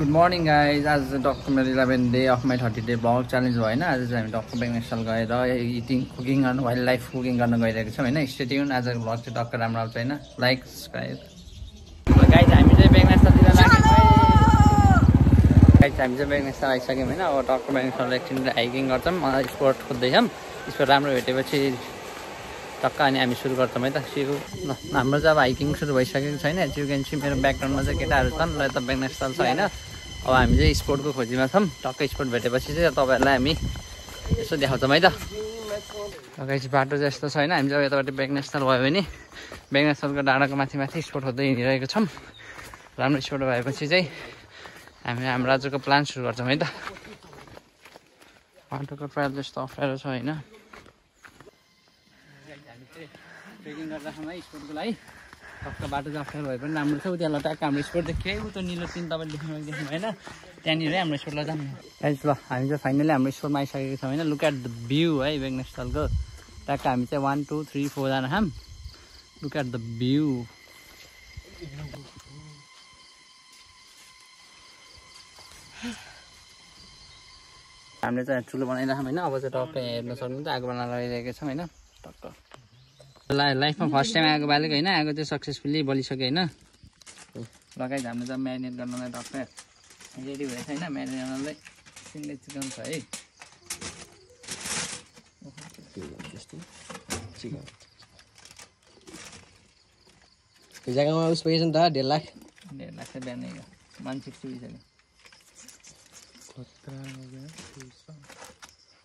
Good morning guys. आज चाहिँ doctor मेरो 11 day of my 30 day blog challenge हो होइन। आज चाहिँ हामी डक्टर बेङनेसल गएर इटिङ कुकिङ गर्नु वाइल्ड लाइफ कुकिङ गर्न गइरहेको छौँ होइन। Stay tune. आजको ब्लग चाहिँ टक्क राम्रो आउँछ होइन। Like subscribe. गाइज हामी चाहिँ बेङनेसलतिर लाग्यौँ। गाइज हामी चाहिँ बेङनेसल आइसक्यौँ होइन। अब डक्टर बेङनेसल एकछिन हाइकिङ गर्छौँ। स्पोर्ट खोज्दैछौँ। स्पोर्ट राम्रो भेटेपछि टक्क अनि हामी सुरु गर्छौँ है त। सुरु ल हाम्रो चाहिँ अब हाइकिङ सुरु भइसकेको छैन। यु क्यान सी मेरो ब्याकग्राउन्डमा चाहिँ केटाहरू छन् र यता बेङनेसल छ होइन। अब हामी चाहिँ स्पोर्टको खोजीमा छौँ। टक्कै स्पोर्ट भेटेपछि चाहिँ तपाईँहरूलाई हामी यसो देखाउँछौँ है त। गाइस बाटो चाहिँ यस्तो छ होइन। हामी चाहिँ यतापट्टि बेङनेसल भयो भने बेङनेसलको डाँडाको माथि स्पोर्ट खोज्दै हिँडिरहेको छौँ। राम्रो स्पोर्ट भएपछि चाहिँ हामी हाम्रो आजको प्लान सुरु गर्छौँ है त। बाटोको ट्रायल त्यस्तो अप्ठ्यारो छ होइन। ट्रेकिङ गर्दाखेरि है स्पोर्टको लागि टक्क बाटो चाहिँ अप्ठ्यारो भए पनि राम्रो छ। उता ट्याक्क हाम्रो स्पोर्ट देखियो उता निलो तिन तपाईँले देख्नु होइन। त्यहाँनिर हाम्रो स्पोर्टलाई जानु गाइस। ल हामी चाहिँ फाइनली हाम्रो स्पोर्टमा आइसकेको छौँ होइन। लुक एट द भ्यू है बेङनेसलको। ट्याक्क हामी चाहिँ 1 2 3 4 जना छौँ। Look at the view. हामीले चाहिँ ठुलो बनाइरहेको होइन। अब चाहिँ टक्क हेर्न सक्नुहुन्छ आगो बनाएर लगाइरहेको छौँ होइन। टक्क लाइफमा फर्स्ट टाइम आगो बालेको होइन। आगो चाहिँ सक्सेसफुल्ली बलिसक्यो होइन। लगाइ हामीले चाहिँ म्यारिनेट गर्नलाई टक्क रेडी भएछ होइन। म्यारिनेट गर्नलाई सिङ्गै चिकन छ है। यो जग्गामा उस पैसा नि त 1.5 लाख। 1.5 लाख चाहिँ बिहानै 160 भइसक्यो।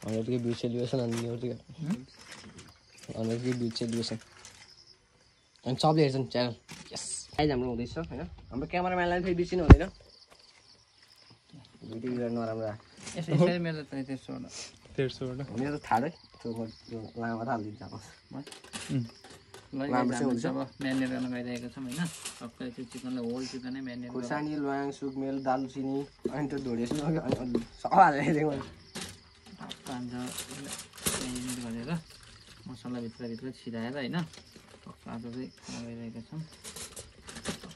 100 के बीच सेलिब्रेसन अनि 100 के बीच सेलिब्रेसन अनि सबले हेर्छन् च्यानल। यस गाइस हाम्रो हुँदैछ होइन। हाम्रो क्यामेराम्यानलाई फेरि बिर्सिनु हुँदैन। भिडियो नराम्रो यसरी मेरो त 1300 मेरो त थाहा है। त्यो लामा त हालिदिन्छ अब म्यारिनेट गर्न गइरहेको छौँ होइन। सबै त्यो चिकनलाई होल चिकनै म्यारिनेट खुर्सानी ल्वाङ सुकमेल दालचिनी अनि त्यो ढोडेस सब हालेर म्यारिनेट गरेर मसला भित्र छिराएर होइन। आज चाहिँ खाना गइरहेको छौँ।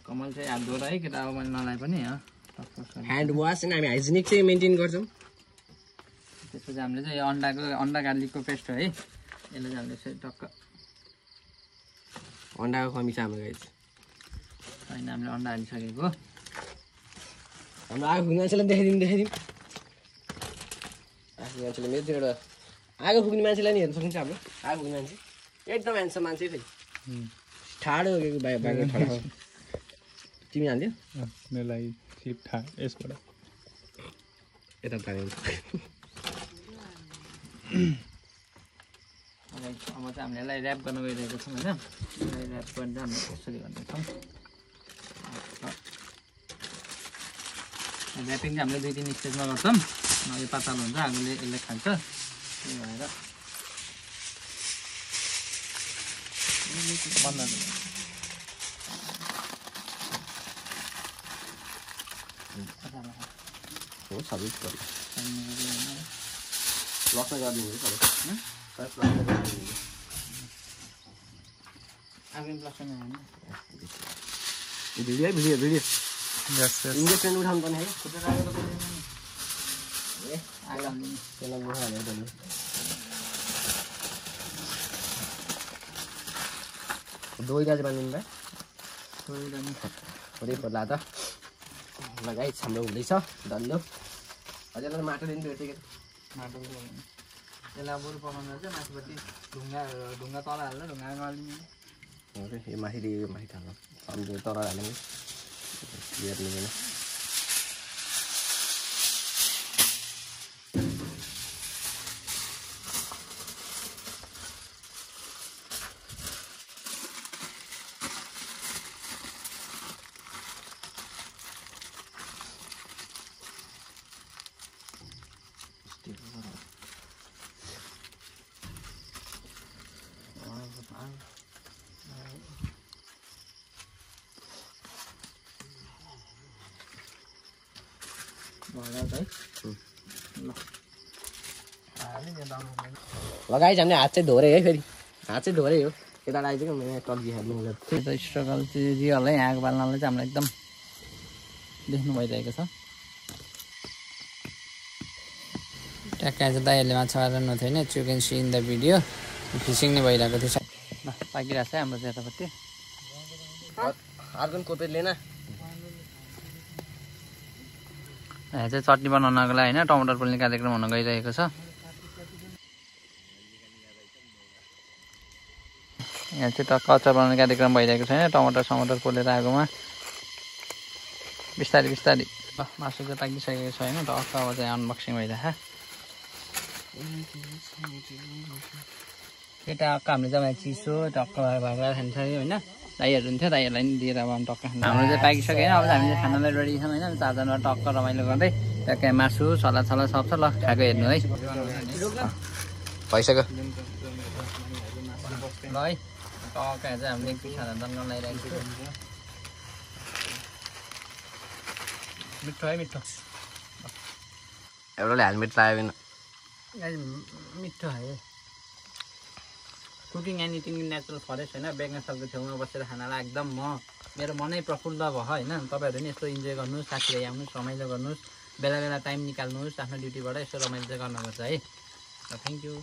कमल चाहिँ हात धोएर है केटा अब मैले नलाए पनि ह्यान्ड वास अनि हामी हाइजेनिक चाहिँ मेन्टेन गर्छौँ। त्यसपछि हामीले चाहिँ यो अन्डा गार्लिकको पेस्ट हो है। यसलाई चाहिँ हामीले चाहिँ टक्क अन्डाको कमी छ हाम्रो गाइस होइन। हामीले अन्डा हालिसकेको हाम्रो आगो फुक्ने मान्छेलाई देखाइदिउँ। आगो मान्छेले मेरो एउटा आगो फुक्ने मान्छेलाई नि हेर्न सक्नुहुन्छ। हाम्रो आगो फुक्ने मान्छे एकदम ह्यान्डसम मान्छे फेरि ठाडो बाहिर ठाडो। तिमी हाल्यो मेरो लागि क्लिप थाहा यसबाट यता तान्यो। अब चाहिँ हामीले यसलाई ऱ्याप गर्न गइरहेको छौँ होइन। यसलाई ऱ्याप गरेर हामीले कसरी गर्नेछौँ। ऱ्यापिङ चाहिँ हामीले 2-3 स्टेजमा गर्छौँ। यो पातलो हुन्छ आगोले यसले खान्छ। त्यही भएर बन्द हो सबै लक्ष्य गरिदिनु सबै भिडियो इन्जेक्सन उठाउनु पर्ने है। दही दाजु बाँधिदिनु भाइ थोरै पर्ला त। लगाइ हाम्रो हुँदैछ डल्लो। हजुरलाई माटो दिनु त्यो माटो यसलाई बरु पकाउनु चाहिँ माथिपट्टि ढुङ्गा तल हाल्दा ढुङ्गा नहालिदिनु। यो माथि हाल्नु सम्झो तर हाल्नु हेर्नु लगाइ हामीले हात चाहिँ धोरे है। फेरि हात चाहिँ धोरै हो। केटा आइसक्यो मैले टक्जी हाल्नु स्ट्रगल चाहिँ रियल है। आगो बाल्नलाई चाहिँ हामीलाई एकदम देख्नु भइरहेको छ। ट्याक्कै चाहिँ दाइहरूले माछा मार्नु थियो होइन you can see in the video fishing नै भइरहेको थियो ल पाकिरहेको छ हाम्रो चाहिँ यतापट्टि अर्को कोपे लिएन यहाँ चाहिँ चटनी बनाउनको लागि होइन टमाटर पोल्ने कार्यक्रम हुन गइरहेको छ यहाँ चाहिँ टक्क अचार बनाउने कार्यक्रम भइरहेको छ होइन टमाटर पोलेर आगोमा बिस्तारै बिस्तारै मासु चाहिँ पाकिसकेको छ होइन टक्क अब चाहिँ अनबक्सिङ भइरहेको केटा टक्क हामीले चाहिँ चिसो टक्क भएर खान्छ होइन दाइहरू हुन्थ्यो दाइहरूलाई नि दिएर अब टक्क हाम्रो चाहिँ पाकिसक्यो होइन अब हामीले खानालाई रेडी छौँ होइन चारजना टक्क रमाइलो गर्दै ट्याक्कै मासु सला सब छ ल खाएको हेर्नु है भइसक्यो ल है टक्क चाहिँ हामीले खाना दङ्गल लगाइरहेको छु मिठो है मिठो एउटाले हेलमेट लगायो मिठो है कुकिङ एनिथिङ नेचुरल फरेस्ट होइन बेगनासको छेउमा बसेर खानालाई एकदम मेरो मनै प्रफुल्ल भयो होइन तपाईँहरू पनि यस्तो इन्जोय गर्नुहोस् साथीभाइ आउनुहोस् रमाइलो गर्नुहोस् बेला बेला टाइम निकाल्नुहोस् आफ्नो ड्युटीबाट यसो रमाइलो चाहिँ गर्नुपर्छ है ल थ्याङ्क यू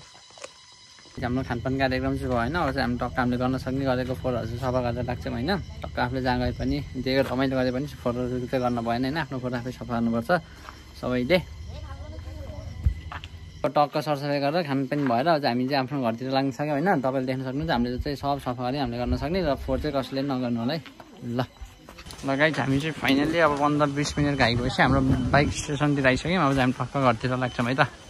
हाम्रो खानपान कार्यक्रम चाहिँ भयो होइन अब चाहिँ हामी टक्क हामीले गर्न सक्ने गरेको फोहोरहरू चाहिँ सफा गरेर राख्छौँ होइन टक्क आफूले जहाँ गए पनि जे रमाइलो गरे पनि फोहोरहरू चाहिँ गर्न भएन होइन आफ्नो फोहोर आफै सफा गर्नुपर्छ सबैले टक्क सरसफाइ गरेर खानपान भएर चाहिँ हामी चाहिँ आफ्नो घरतिर लाग्न सक्यो होइन तपाईँले देख्न सक्नुहुन्छ हामीले चाहिँ सब सफा गरी हामीले गर्न सक्ने र फोहोर चाहिँ कसैले नगर्नु होला है ल गाइस हामी चाहिँ फाइनली अब 15-20 मिनट आइगएपछि हाम्रो बाइक स्टेसनतिर आइसक्यौँ अब चाहिँ हामी टक्क घरतिर लाग्छौँ है त